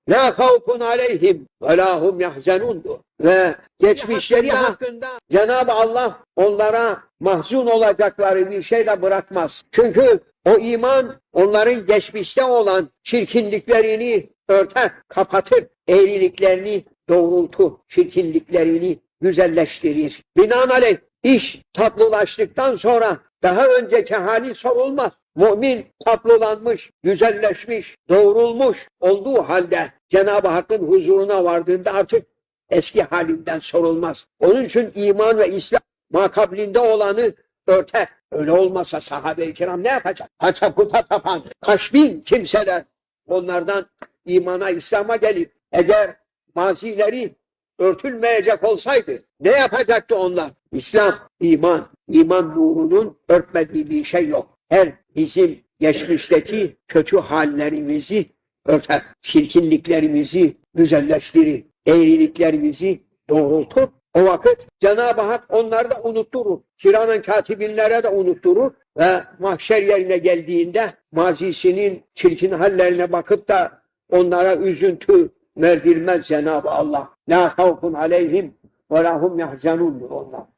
La havfun aleyhim ve la hum yahzenundu. Ve geçmişleri hakkında Cenab-ı Allah onlara mahzun olacakları bir şey de bırakmaz. Çünkü o iman onların geçmişte olan çirkinliklerini örter, kapatır. Eğriliklerini doğrultur, çirkinliklerini güzelleştirir. Binaenaleyh iş tatlılaştıktan sonra daha önceki hali sorulmaz. Mümin tatlılanmış, güzelleşmiş, doğrulmuş olduğu halde Cenab-ı Hakk'ın huzuruna vardığında artık eski halinden sorulmaz. Onun için iman ve İslam makablinde olanı örter. Öyle olmasa sahabe-i kiram ne yapacak? Haça puta tapan kaç bin kimseler onlardan imana, İslam'a gelip eğer mazileri örtülmeyecek olsaydı ne yapacaktı onlar? İslam, iman nurunun örtmediği bir şey yok. Her bizim geçmişteki kötü hallerimizi örter, çirkinliklerimizi güzelleştirir, eğriliklerimizi doğrultur. O vakit Cenab-ı Hak onları da unutturur. Kiramen katibinlere de unutturur ve mahşer yerine geldiğinde mazisinin çirkin hallerine bakıp da onlara üzüntü verdirmez Cenab-ı Allah. La havfun aleyhim ve la hum yahzenun onlar.